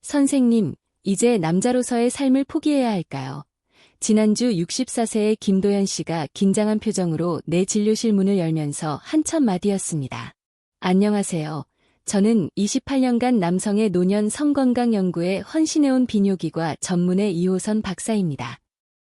선생님, 이제 남자로서의 삶을 포기해야 할까요? 지난주 64세의 김도연 씨가 긴장한 표정으로 내 진료실 문을 열면서 한 첫 마디였습니다. 안녕하세요. 저는 28년간 남성의 노년 성건강 연구에 헌신해온 비뇨기과 전문의 2호선 박사입니다.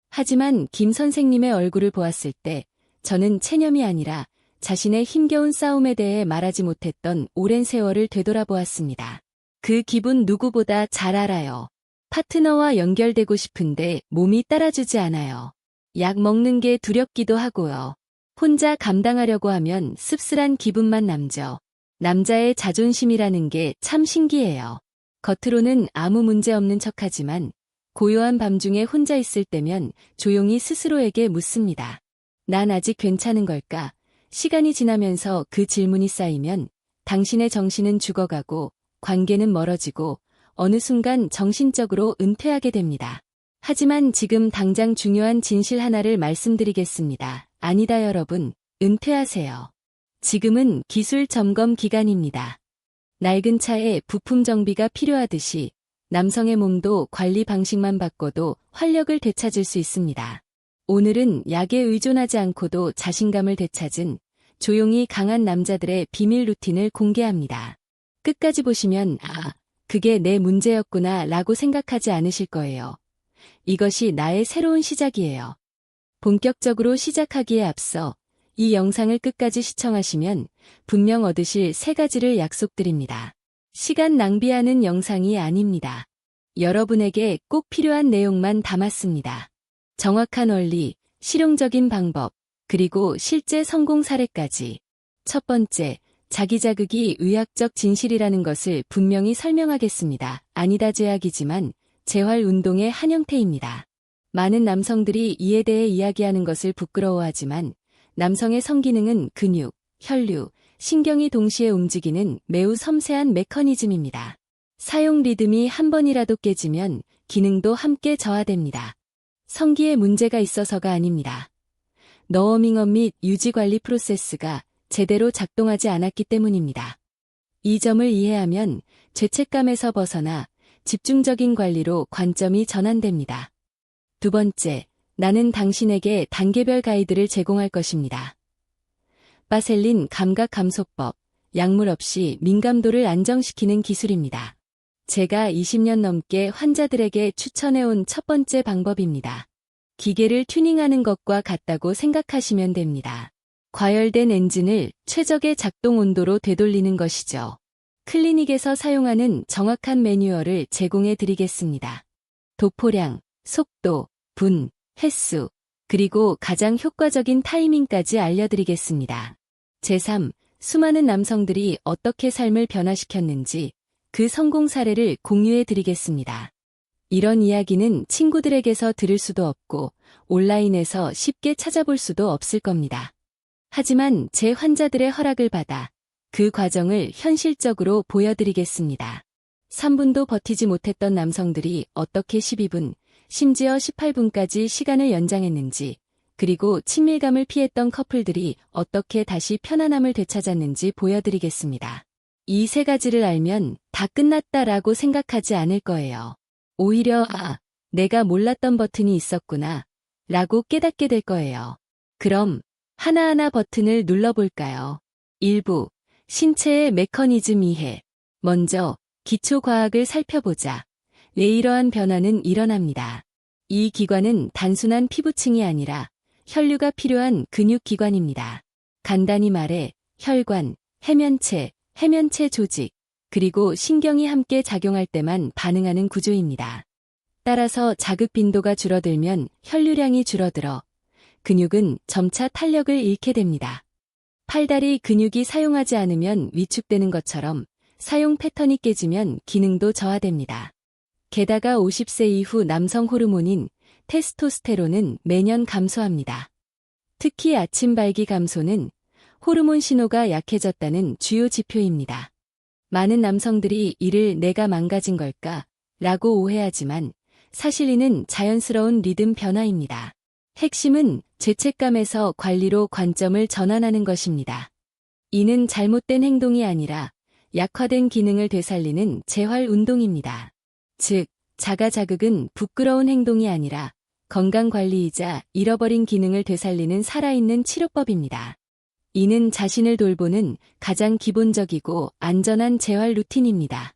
하지만 김 선생님의 얼굴을 보았을 때 저는 체념이 아니라 자신의 힘겨운 싸움에 대해 말하지 못했던 오랜 세월을 되돌아보았습니다. 그 기분 누구보다 잘 알아요. 파트너와 연결되고 싶은데 몸이 따라주지 않아요. 약 먹는 게 두렵기도 하고요. 혼자 감당하려고 하면 씁쓸한 기분만 남죠. 남자의 자존심이라는 게 참 신기해요. 겉으로는 아무 문제 없는 척하지만 고요한 밤중에 혼자 있을 때면 조용히 스스로에게 묻습니다. 난 아직 괜찮은 걸까? 시간이 지나면서 그 질문이 쌓이면 당신의 정신은 죽어가고 관계는 멀어지고 어느 순간 정신적으로 은퇴하게 됩니다. 하지만 지금 당장 중요한 진실 하나를 말씀드리겠습니다. 아니다 여러분, 은퇴하세요. 지금은 기술 점검 기간입니다. 낡은 차에 부품 정비가 필요하듯이 남성의 몸도 관리 방식만 바꿔도 활력을 되찾을 수 있습니다. 오늘은 약에 의존하지 않고도 자신감을 되찾은 조용히 강한 남자들의 비밀 루틴을 공개합니다. 끝까지 보시면 그게 내 문제였구나 라고 생각하지 않으실 거예요. 이것이 나의 새로운 시작이에요. 본격적으로 시작하기에 앞서 이 영상을 끝까지 시청하시면 분명 얻으실 3가지를 약속드립니다. 시간 낭비하는 영상이 아닙니다. 여러분에게 꼭 필요한 내용만 담았습니다. 정확한 원리, 실용적인 방법, 그리고 실제 성공 사례까지. 첫 번째, 자기 자극이 의학적 진실이라는 것을 분명히 설명하겠습니다. 아니다 제약이지만 재활 운동의 한 형태입니다. 많은 남성들이 이에 대해 이야기하는 것을 부끄러워하지만 남성의 성기능은 근육, 혈류, 신경이 동시에 움직이는 매우 섬세한 메커니즘입니다. 사용 리듬이 한 번이라도 깨지면 기능도 함께 저하됩니다. 성기에 문제가 있어서가 아닙니다. 너어밍업 및 유지 관리 프로세스가 제대로 작동하지 않았기 때문입니다. 이 점을 이해하면 죄책감에서 벗어나 집중적인 관리로 관점이 전환됩니다. 두 번째, 나는 당신에게 단계별 가이드를 제공할 것입니다. 바셀린 감각 감소법, 약물 없이 민감도를 안정시키는 기술입니다. 제가 20년 넘게 환자들에게 추천해온 첫 번째 방법입니다. 기계를 튜닝하는 것과 같다고 생각하시면 됩니다. 과열된 엔진을 최적의 작동 온도로 되돌리는 것이죠. 클리닉에서 사용하는 정확한 매뉴얼을 제공해 드리겠습니다. 도포량, 속도, 분, 횟수, 그리고 가장 효과적인 타이밍까지 알려드리겠습니다. 제3, 수많은 남성들이 어떻게 삶을 변화시켰는지 그 성공 사례를 공유해 드리겠습니다. 이런 이야기는 친구들에게서 들을 수도 없고 온라인에서 쉽게 찾아볼 수도 없을 겁니다. 하지만 제 환자들의 허락을 받아 그 과정을 현실적으로 보여드리겠습니다. 3분도 버티지 못했던 남성들이 어떻게 12분, 심지어 18분까지 시간을 연장했는지, 그리고 친밀감을 피했던 커플들이 어떻게 다시 편안함을 되찾았는지 보여드리겠습니다. 이 3가지를 알면 다 끝났다라고 생각하지 않을 거예요. 오히려 내가 몰랐던 버튼이 있었구나 라고 깨닫게 될 거예요. 그럼 하나하나 버튼을 눌러볼까요? 1부, 신체의 메커니즘 이해. 먼저 기초과학을 살펴보자. 왜 이러한 변화는 일어납니다. 이 기관은 단순한 피부층이 아니라 혈류가 필요한 근육기관입니다. 간단히 말해 혈관, 해면체, 해면체 조직, 그리고 신경이 함께 작용할 때만 반응하는 구조입니다. 따라서 자극 빈도가 줄어들면 혈류량이 줄어들어 근육은 점차 탄력을 잃게 됩니다. 팔다리 근육이 사용하지 않으면 위축되는 것처럼 사용 패턴이 깨지면 기능도 저하됩니다. 게다가 50세 이후 남성 호르몬인 테스토스테론은 매년 감소합니다. 특히 아침 발기 감소는 호르몬 신호가 약해졌다는 주요 지표입니다. 많은 남성들이 이를 내가 망가진 걸까? 라고 오해하지만 사실 이는 자연스러운 리듬 변화입니다. 핵심은 죄책감에서 관리로 관점을 전환하는 것입니다. 이는 잘못된 행동이 아니라 약화된 기능을 되살리는 재활 운동입니다. 즉, 자가 자극은 부끄러운 행동이 아니라 건강관리이자 잃어버린 기능을 되살리는 살아있는 치료법입니다. 이는 자신을 돌보는 가장 기본적이고 안전한 재활 루틴입니다.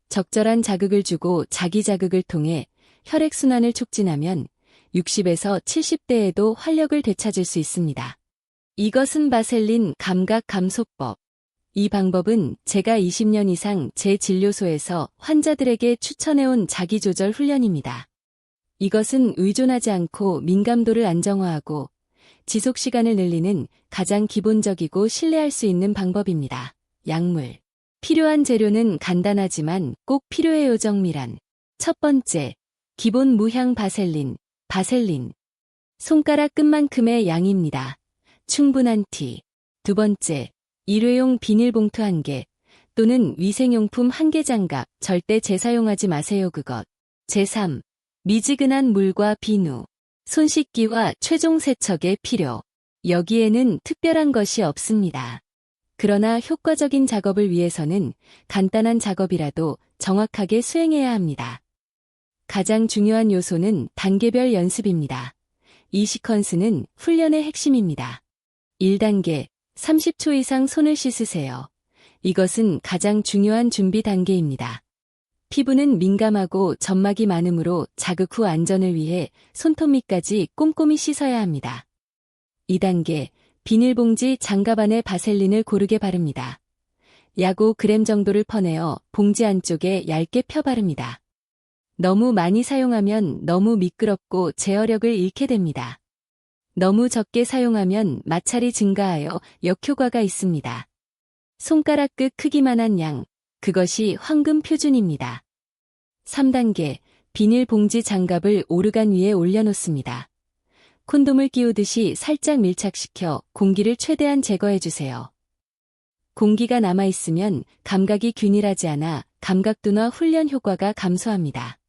적절한 자극을 주고 자기 자극을 통해 혈액순환을 촉진하면 60에서 70대에도 활력을 되찾을 수 있습니다. 이것은 바셀린 감각 감소법. 이 방법은 제가 20년 이상 제 진료소에서 환자들에게 추천해온 자기조절 훈련입니다. 이것은 의존하지 않고 민감도를 안정화하고 지속 시간을 늘리는 가장 기본적이고 신뢰할 수 있는 방법입니다. 약물. 필요한 재료는 간단하지만 꼭 필요해요. 정밀한. 첫 번째, 기본 무향 바셀린. 바셀린. 손가락 끝만큼의 양입니다. 충분한 티. 두 번째, 일회용 비닐봉투 1개 또는 위생용품 1개 장갑. 절대 재사용하지 마세요. 그것. 제3. 미지근한 물과 비누. 손 씻기와 최종 세척의 필요. 여기에는 특별한 것이 없습니다. 그러나 효과적인 작업을 위해서는 간단한 작업이라도 정확하게 수행해야 합니다. 가장 중요한 요소는 단계별 연습입니다. 이 시퀀스는 훈련의 핵심입니다. 1단계, 30초 이상 손을 씻으세요. 이것은 가장 중요한 준비 단계입니다. 피부는 민감하고 점막이 많으므로 자극 후 안전을 위해 손톱 밑까지 꼼꼼히 씻어야 합니다. 2단계, 비닐봉지 장갑 안에 바셀린을 고르게 바릅니다. 약 5g 정도를 퍼내어 봉지 안쪽에 얇게 펴 바릅니다. 너무 많이 사용하면 너무 미끄럽고 제어력을 잃게 됩니다. 너무 적게 사용하면 마찰이 증가하여 역효과가 있습니다. 손가락 끝 크기만한 양, 그것이 황금 표준입니다. 3단계, 비닐봉지 장갑을 오르간 위에 올려놓습니다. 콘돔을 끼우듯이 살짝 밀착시켜 공기를 최대한 제거해주세요. 공기가 남아있으면 감각이 균일하지 않아 감각둔화 훈련 효과가 감소합니다.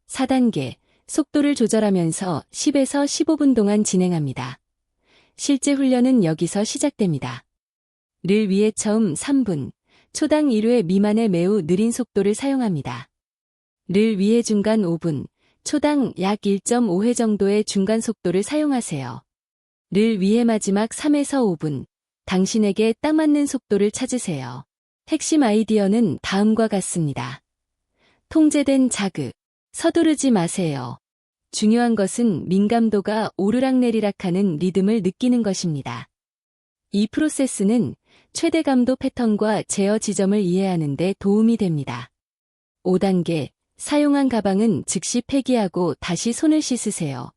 4단계, 속도를 조절하면서 10에서 15분 동안 진행합니다. 실제 훈련은 여기서 시작됩니다. 를 위해 처음 3분, 초당 1회 미만의 매우 느린 속도를 사용합니다. 를 위해 중간 5분, 초당 약 1.5회 정도의 중간 속도를 사용하세요. 를 위해 마지막 3에서 5분, 당신에게 딱 맞는 속도를 찾으세요. 핵심 아이디어는 다음과 같습니다. 통제된 자극, 서두르지 마세요. 중요한 것은 민감도가 오르락내리락하는 리듬을 느끼는 것입니다. 이 프로세스는 최대 감도 패턴과 제어 지점을 이해하는 데 도움이 됩니다. 5단계, 사용한 가방은 즉시 폐기하고 다시 손을 씻으세요.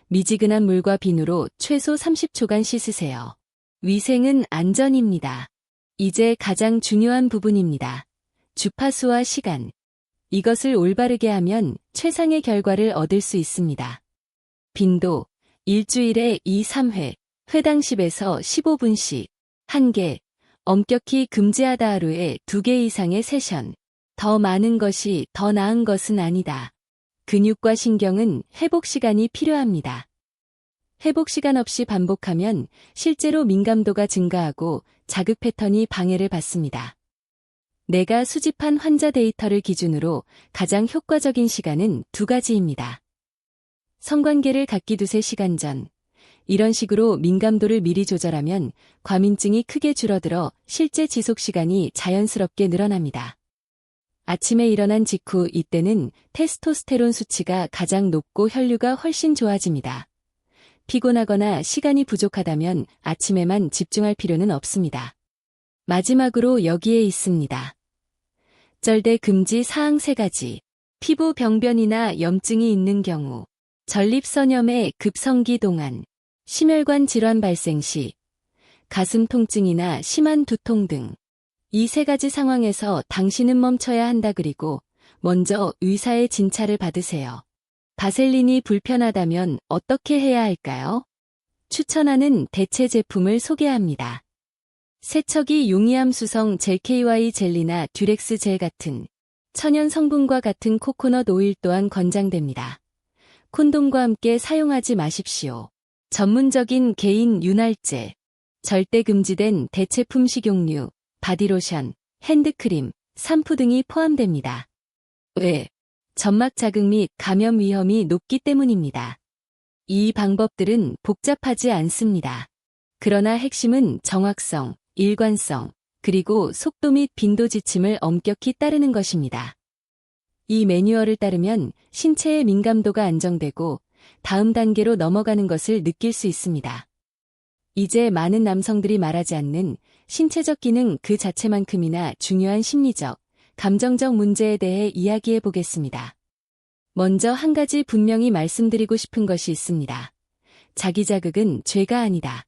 미지근한 물과 비누로 최소 30초간 씻으세요. 위생은 안전입니다. 이제 가장 중요한 부분입니다. 주파수와 시간. 이것을 올바르게 하면 최상의 결과를 얻을 수 있습니다. 빈도, 일주일에 2-3회, 회당 10에서 15분씩, 1개, 엄격히 금지하다. 하루에 2개 이상의 세션. 더 많은 것이 더 나은 것은 아니다. 근육과 신경은 회복 시간이 필요합니다. 회복 시간 없이 반복하면 실제로 민감도가 증가하고 자극 패턴이 방해를 받습니다. 내가 수집한 환자 데이터를 기준으로 가장 효과적인 시간은 2가지입니다. 성관계를 갖기 2-3시간 전. 이런 식으로 민감도를 미리 조절하면 과민증이 크게 줄어들어 실제 지속 시간이 자연스럽게 늘어납니다. 아침에 일어난 직후, 이때는 테스토스테론 수치가 가장 높고 혈류가 훨씬 좋아집니다. 피곤하거나 시간이 부족하다면 아침에만 집중할 필요는 없습니다. 마지막으로 여기에 있습니다. 절대 금지 사항 3가지. 피부 병변이나 염증이 있는 경우, 전립선염의 급성기 동안, 심혈관 질환 발생 시, 가슴 통증이나 심한 두통 등. 이 3가지 상황에서 당신은 멈춰야 한다. 그리고 먼저 의사의 진찰을 받으세요. 바셀린이 불편하다면 어떻게 해야 할까요? 추천하는 대체 제품을 소개합니다. 세척이 용이함 수성 젤 KY 젤리나 듀렉스 젤 같은 천연 성분과 같은 코코넛 오일 또한 권장됩니다. 콘돔과 함께 사용하지 마십시오. 전문적인 개인 윤활제, 절대 금지된 대체품 식용유, 바디로션, 핸드크림, 샴푸 등이 포함됩니다. 왜? 점막 자극 및 감염 위험이 높기 때문입니다. 이 방법들은 복잡하지 않습니다. 그러나 핵심은 정확성, 일관성, 그리고 속도 및 빈도 지침을 엄격히 따르는 것입니다. 이 매뉴얼을 따르면 신체의 민감도가 안정되고 다음 단계로 넘어가는 것을 느낄 수 있습니다. 이제 많은 남성들이 말하지 않는 신체적 기능 그 자체만큼이나 중요한 심리적, 감정적 문제에 대해 이야기해 보겠습니다. 먼저 한 가지 분명히 말씀드리고 싶은 것이 있습니다. 자기 자극은 죄가 아니다.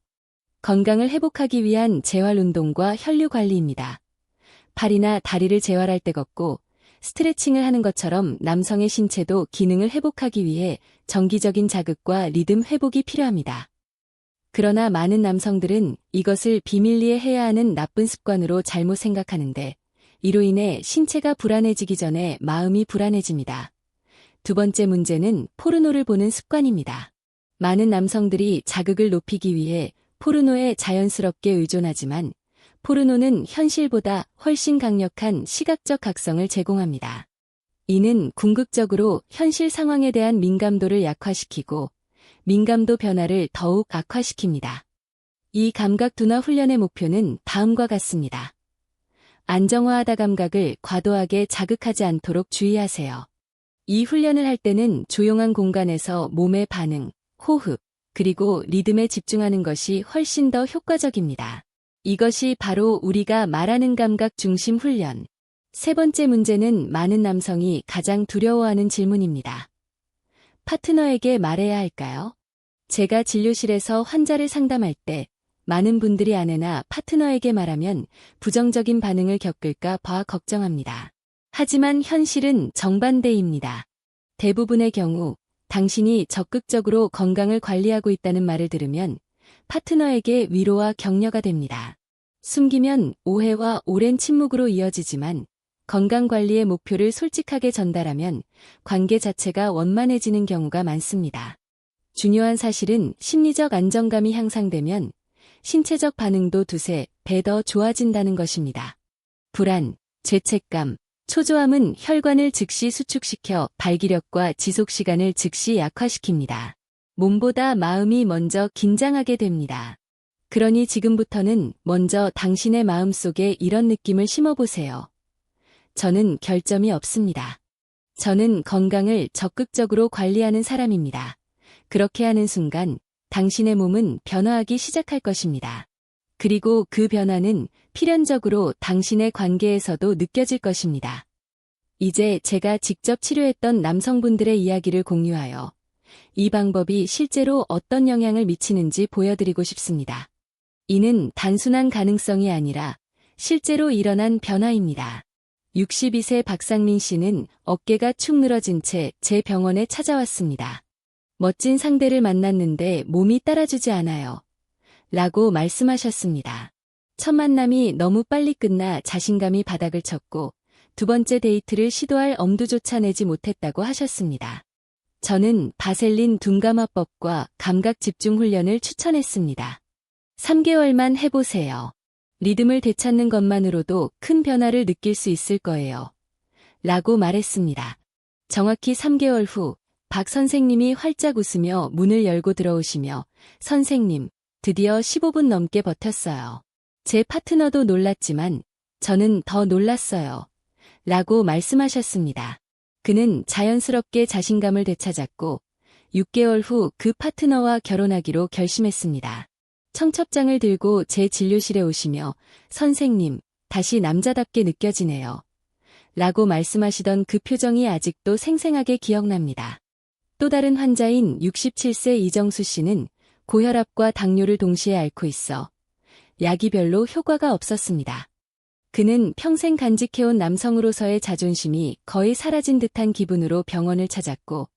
건강을 회복하기 위한 재활 운동과 혈류 관리입니다. 팔이나 다리를 재활할 때 걷고 스트레칭을 하는 것처럼 남성의 신체도 기능을 회복하기 위해 정기적인 자극과 리듬 회복이 필요합니다. 그러나 많은 남성들은 이것을 비밀리에 해야 하는 나쁜 습관으로 잘못 생각하는데 이로 인해 신체가 불안해지기 전에 마음이 불안해집니다. 두 번째 문제는 포르노를 보는 습관입니다. 많은 남성들이 자극을 높이기 위해 포르노에 자연스럽게 의존하지만 포르노는 현실보다 훨씬 강력한 시각적 각성을 제공합니다. 이는 궁극적으로 현실 상황에 대한 민감도를 약화시키고 민감도 변화를 더욱 악화시킵니다. 이 감각 둔화 훈련의 목표는 다음과 같습니다. 안정화하다 감각을 과도하게 자극하지 않도록 주의하세요. 이 훈련을 할 때는 조용한 공간에서 몸의 반응, 호흡, 그리고 리듬에 집중하는 것이 훨씬 더 효과적입니다. 이것이 바로 우리가 말하는 감각 중심 훈련. 세 번째 문제는 많은 남성이 가장 두려워하는 질문입니다. 파트너에게 말해야 할까요? 제가 진료실에서 환자를 상담할 때 많은 분들이 아내나 파트너에게 말하면 부정적인 반응을 겪을까 봐 걱정합니다. 하지만 현실은 정반대입니다. 대부분의 경우 당신이 적극적으로 건강을 관리하고 있다는 말을 들으면 파트너에게 위로와 격려가 됩니다. 숨기면 오해와 오랜 침묵으로 이어지지만 건강관리의 목표를 솔직하게 전달하면 관계 자체가 원만해지는 경우가 많습니다. 중요한 사실은 심리적 안정감이 향상되면 신체적 반응도 두세 배 더 좋아진다는 것입니다. 불안, 죄책감, 초조함은 혈관을 즉시 수축시켜 발기력과 지속시간을 즉시 약화시킵니다. 몸보다 마음이 먼저 긴장하게 됩니다. 그러니 지금부터는 먼저 당신의 마음속에 이런 느낌을 심어보세요. 저는 결점이 없습니다. 저는 건강을 적극적으로 관리하는 사람입니다. 그렇게 하는 순간 당신의 몸은 변화하기 시작할 것입니다. 그리고 그 변화는 필연적으로 당신의 관계에서도 느껴질 것입니다. 이제 제가 직접 치료했던 남성분들의 이야기를 공유하여 이 방법이 실제로 어떤 영향을 미치는지 보여드리고 싶습니다. 이는 단순한 가능성이 아니라 실제로 일어난 변화입니다. 62세 박상민 씨는 어깨가 축 늘어진 채 제 병원에 찾아왔습니다. 멋진 상대를 만났는데 몸이 따라주지 않아요. 라고 말씀하셨습니다. 첫 만남이 너무 빨리 끝나 자신감이 바닥을 쳤고 두 번째 데이트를 시도할 엄두조차 내지 못했다고 하셨습니다. 저는 바셀린 둔감화법과 감각 집중 훈련을 추천했습니다. 3개월만 해보세요. 리듬을 되찾는 것만으로도 큰 변화를 느낄 수 있을 거예요. 라고 말했습니다. 정확히 3개월 후 박 선생님이 활짝 웃으며 문을 열고 들어오시며 선생님, 드디어 15분 넘게 버텼어요. 제 파트너도 놀랐지만 저는 더 놀랐어요. 라고 말씀하셨습니다. 그는 자연스럽게 자신감을 되찾았고 6개월 후 그 파트너와 결혼하기로 결심했습니다. 청첩장을 들고 제 진료실에 오시며 선생님, 다시 남자답게 느껴지네요. 라고 말씀하시던 그 표정이 아직도 생생하게 기억납니다. 또 다른 환자인 67세 이정수 씨는 고혈압과 당뇨를 동시에 앓고 있어 약이 별로 효과가 없었습니다. 그는 평생 간직해온 남성으로서의 자존심이 거의 사라진 듯한 기분으로 병원을 찾았고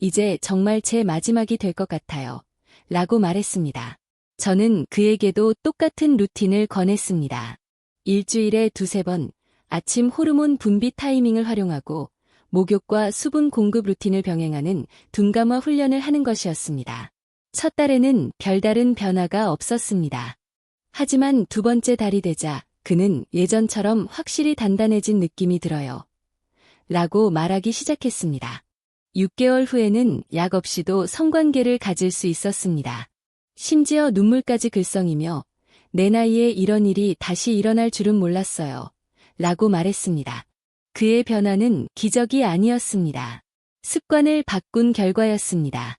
이제 정말 제 마지막이 될 것 같아요. 라고 말했습니다. 저는 그에게도 똑같은 루틴을 권했습니다. 일주일에 2~3번 아침 호르몬 분비 타이밍을 활용하고 목욕과 수분 공급 루틴을 병행하는 둔감화 훈련을 하는 것이었습니다. 첫 달에는 별다른 변화가 없었습니다. 하지만 두 번째 달이 되자 그는 예전처럼 확실히 단단해진 느낌이 들어요. 라고 말하기 시작했습니다. 6개월 후에는 약 없이도 성관계를 가질 수 있었습니다. 심지어 눈물까지 글썽이며 내 나이에 이런 일이 다시 일어날 줄은 몰랐어요. 라고 말했습니다. 그의 변화는 기적이 아니었습니다. 습관을 바꾼 결과였습니다.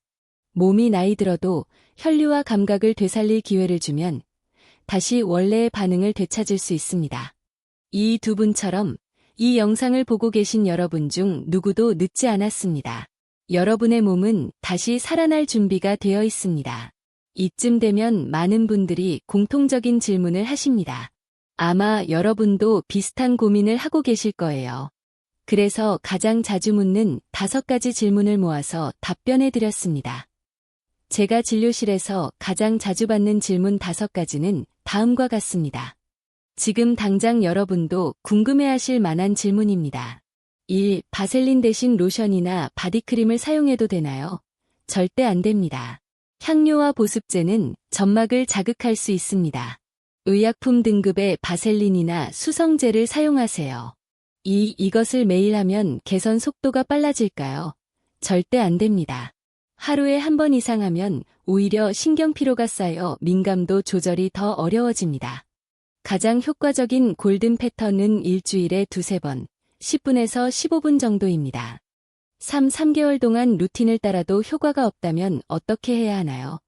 몸이 나이 들어도 혈류와 감각을 되살릴 기회를 주면 다시 원래의 반응을 되찾을 수 있습니다. 이 두 분처럼 이 영상을 보고 계신 여러분 중 누구도 늦지 않았습니다. 여러분의 몸은 다시 살아날 준비가 되어 있습니다. 이쯤 되면 많은 분들이 공통적인 질문을 하십니다. 아마 여러분도 비슷한 고민을 하고 계실 거예요. 그래서 가장 자주 묻는 5가지 질문을 모아서 답변해 드렸습니다. 제가 진료실에서 가장 자주 받는 질문 5가지는 다음과 같습니다. 지금 당장 여러분도 궁금해하실 만한 질문입니다. 1. 바셀린 대신 로션이나 바디크림을 사용해도 되나요? 절대 안 됩니다. 향료와 보습제는 점막을 자극할 수 있습니다. 의약품 등급의 바셀린이나 수성제를 사용하세요. 2. 이것을 매일 하면 개선 속도가 빨라질까요? 절대 안 됩니다. 하루에 한 번 이상 하면 오히려 신경피로가 쌓여 민감도 조절이 더 어려워집니다. 가장 효과적인 골든 패턴은 일주일에 2-3번, 10분에서 15분 정도입니다. 3개월 동안 루틴을 따라도 효과가 없다면 어떻게 해야 하나요?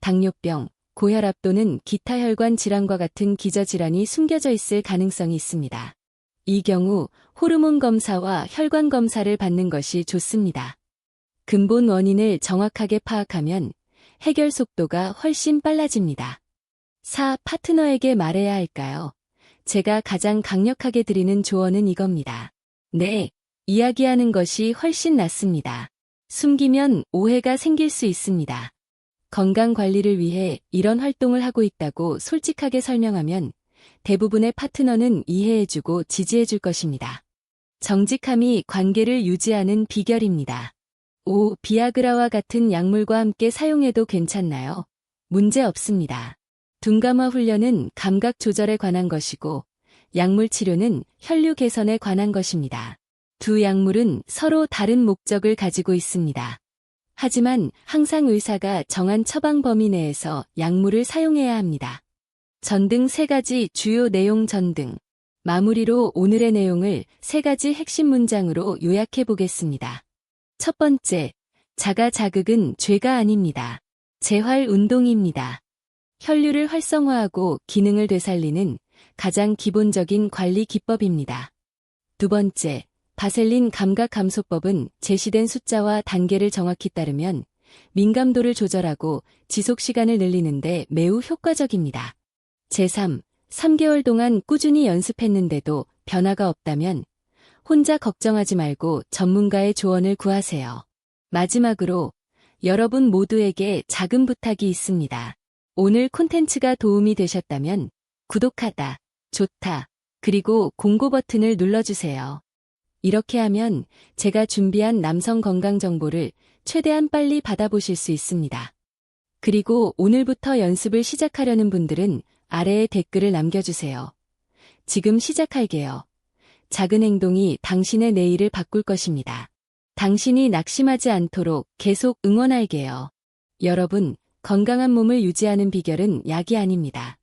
당뇨병, 고혈압 또는 기타 혈관 질환과 같은 기저질환이 숨겨져 있을 가능성이 있습니다. 이 경우 호르몬 검사와 혈관 검사를 받는 것이 좋습니다. 근본 원인을 정확하게 파악하면 해결 속도가 훨씬 빨라집니다. 4. 파트너에게 말해야 할까요? 제가 가장 강력하게 드리는 조언은 이겁니다. 네, 이야기하는 것이 훨씬 낫습니다. 숨기면 오해가 생길 수 있습니다. 건강 관리를 위해 이런 활동을 하고 있다고 솔직하게 설명하면 대부분의 파트너는 이해해주고 지지해줄 것입니다. 정직함이 관계를 유지하는 비결입니다. 5. 비아그라와 같은 약물과 함께 사용해도 괜찮나요? 문제 없습니다. 둔감화 훈련은 감각 조절에 관한 것이고 약물 치료는 혈류 개선에 관한 것입니다. 두 약물은 서로 다른 목적을 가지고 있습니다. 하지만 항상 의사가 정한 처방 범위 내에서 약물을 사용해야 합니다. 전등 3가지 주요 내용 전등. 마무리로 오늘의 내용을 3가지 핵심 문장으로 요약해 보겠습니다. 첫 번째, 자가 자극은 죄가 아닙니다. 재활 운동입니다. 혈류를 활성화하고 기능을 되살리는 가장 기본적인 관리 기법입니다. 두 번째, 바셀린 감각 감소법은 제시된 숫자와 단계를 정확히 따르면 민감도를 조절하고 지속 시간을 늘리는데 매우 효과적입니다. 제3, 3개월 동안 꾸준히 연습했는데도 변화가 없다면 혼자 걱정하지 말고 전문가의 조언을 구하세요. 마지막으로 여러분 모두에게 작은 부탁이 있습니다. 오늘 콘텐츠가 도움이 되셨다면 구독하다, 좋다, 그리고 공고 버튼을 눌러주세요. 이렇게 하면 제가 준비한 남성 건강 정보를 최대한 빨리 받아보실 수 있습니다. 그리고 오늘부터 연습을 시작하려는 분들은 아래에 댓글을 남겨주세요. 지금 시작할게요. 작은 행동이 당신의 내일을 바꿀 것입니다. 당신이 낙심하지 않도록 계속 응원할게요. 여러분, 건강한 몸을 유지하는 비결은 약이 아닙니다.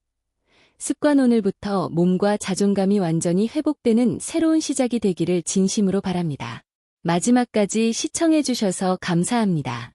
습관 오늘부터 몸과 자존감이 완전히 회복되는 새로운 시작이 되기를 진심으로 바랍니다. 마지막까지 시청해주셔서 감사합니다.